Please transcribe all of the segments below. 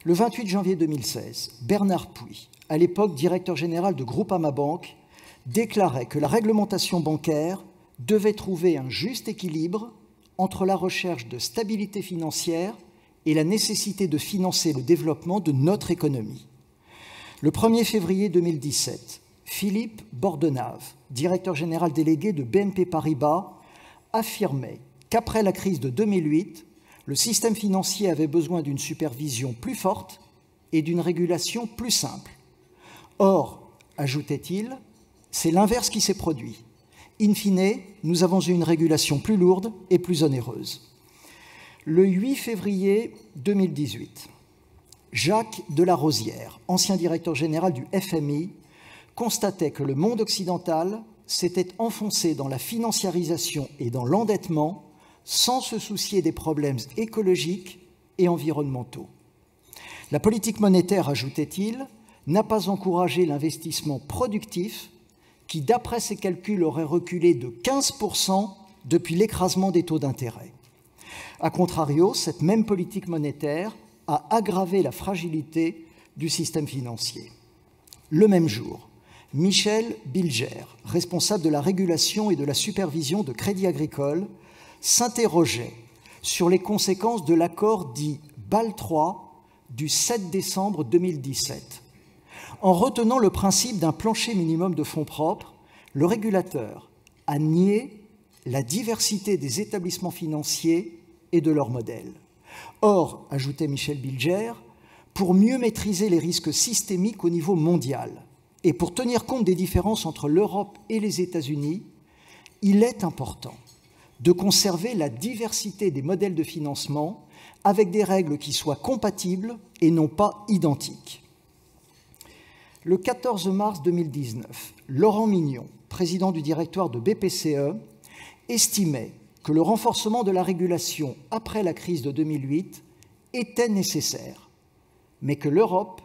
Le 28 janvier 2016, Bernard Puy, à l'époque directeur général de Groupama Banque, déclarait que la réglementation bancaire devait trouver un juste équilibre entre la recherche de stabilité financière et la nécessité de financer le développement de notre économie. Le 1er février 2017, Philippe Bordenave, directeur général délégué de BNP Paribas, affirmait qu'après la crise de 2008, le système financier avait besoin d'une supervision plus forte et d'une régulation plus simple. Or, ajoutait-il, c'est l'inverse qui s'est produit. In fine, nous avons eu une régulation plus lourde et plus onéreuse. Le 8 février 2018, Jacques Delarosière, ancien directeur général du FMI, constatait que le monde occidental s'était enfoncé dans la financiarisation et dans l'endettement sans se soucier des problèmes écologiques et environnementaux. La politique monétaire, ajoutait-il, n'a pas encouragé l'investissement productif qui, d'après ses calculs, aurait reculé de 15% depuis l'écrasement des taux d'intérêt. A contrario, cette même politique monétaire a aggravé la fragilité du système financier. Le même jour, Michel Bilger, responsable de la régulation et de la supervision de Crédit Agricole, s'interrogeait sur les conséquences de l'accord dit Bâle III du 7 décembre 2017. En retenant le principe d'un plancher minimum de fonds propres, le régulateur a nié la diversité des établissements financiers et de leurs modèles. Or, ajoutait Michel Bilger, pour mieux maîtriser les risques systémiques au niveau mondial et pour tenir compte des différences entre l'Europe et les États-Unis, il est important de conserver la diversité des modèles de financement avec des règles qui soient compatibles et non pas identiques. Le 14 mars 2019, Laurent Mignon, président du directoire de BPCE, estimait que le renforcement de la régulation après la crise de 2008 était nécessaire, mais que l'Europe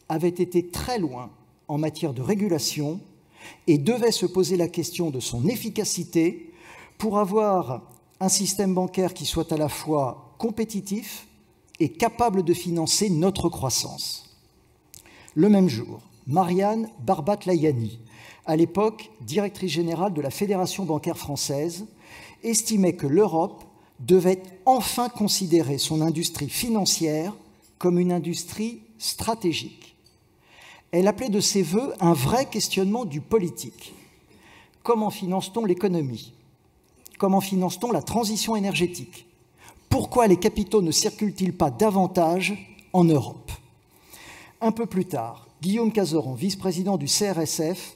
avait été très loin en matière de régulation et devait se poser la question de son efficacité pour avoir un système bancaire qui soit à la fois compétitif et capable de financer notre croissance. Le même jour, Marianne Barbat-Layani, à l'époque directrice générale de la Fédération bancaire française, estimait que l'Europe devait enfin considérer son industrie financière comme une industrie stratégique. Elle appelait de ses vœux un vrai questionnement du politique. Comment finance-t-on l'économie ? Comment finance-t-on la transition énergétique ? Pourquoi les capitaux ne circulent-ils pas davantage en Europe ? Un peu plus tard, Guillaume Cazeron, vice-président du CRSF,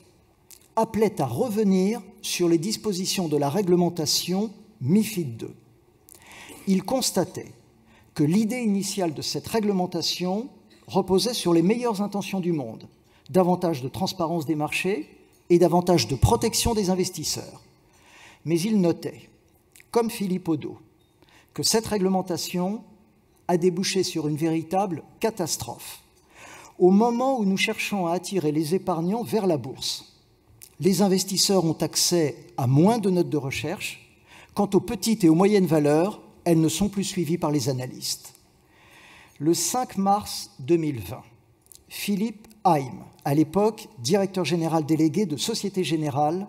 appelait à revenir sur les dispositions de la réglementation MiFID II. Il constatait que l'idée initiale de cette réglementation reposait sur les meilleures intentions du monde, davantage de transparence des marchés et davantage de protection des investisseurs. Mais il notait, comme Philippe Odo, que cette réglementation a débouché sur une véritable catastrophe. Au moment où nous cherchons à attirer les épargnants vers la bourse, les investisseurs ont accès à moins de notes de recherche. Quant aux petites et aux moyennes valeurs, elles ne sont plus suivies par les analystes. Le 5 mars 2020, Philippe Haim, à l'époque directeur général délégué de Société Générale,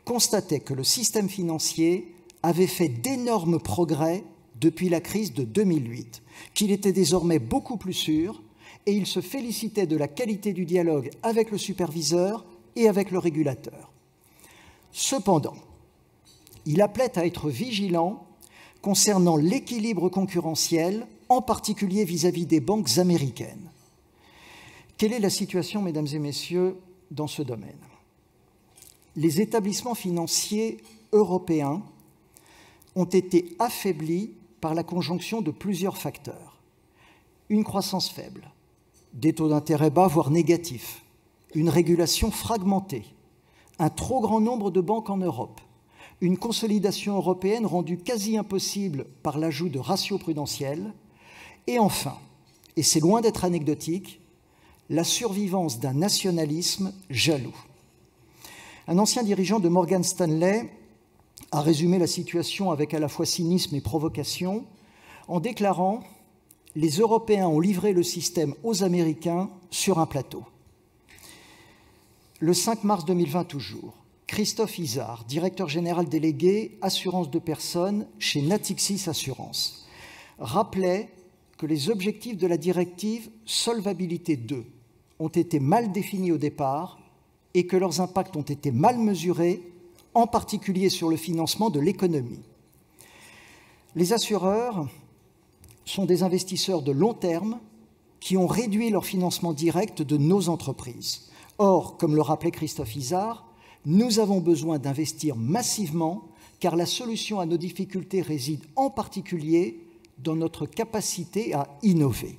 constatait que le système financier avait fait d'énormes progrès depuis la crise de 2008, qu'il était désormais beaucoup plus sûr, et il se félicitait de la qualité du dialogue avec le superviseur et avec le régulateur. Cependant, il appelait à être vigilant concernant l'équilibre concurrentiel, en particulier vis-à-vis des banques américaines. Quelle est la situation, mesdames et messieurs, dans ce domaine ? Les établissements financiers européens ont été affaiblis par la conjonction de plusieurs facteurs. Une croissance faible, des taux d'intérêt bas, voire négatifs, une régulation fragmentée, un trop grand nombre de banques en Europe, une consolidation européenne rendue quasi impossible par l'ajout de ratios prudentiels, et enfin, et c'est loin d'être anecdotique, la survivance d'un nationalisme jaloux. Un ancien dirigeant de Morgan Stanley a résumé la situation avec à la fois cynisme et provocation en déclarant « les Européens ont livré le système aux Américains sur un plateau. Le 5 mars 2020 toujours, Christophe Izard, directeur général délégué assurance de personnes chez Natixis Assurance, rappelait que les objectifs de la directive Solvabilité 2 ont été mal définis au départ et que leurs impacts ont été mal mesurés, en particulier sur le financement de l'économie. Les assureurs sont des investisseurs de long terme qui ont réduit leur financement direct de nos entreprises. Or, comme le rappelait Christophe Izard, nous avons besoin d'investir massivement car la solution à nos difficultés réside en particulier dans notre capacité à innover.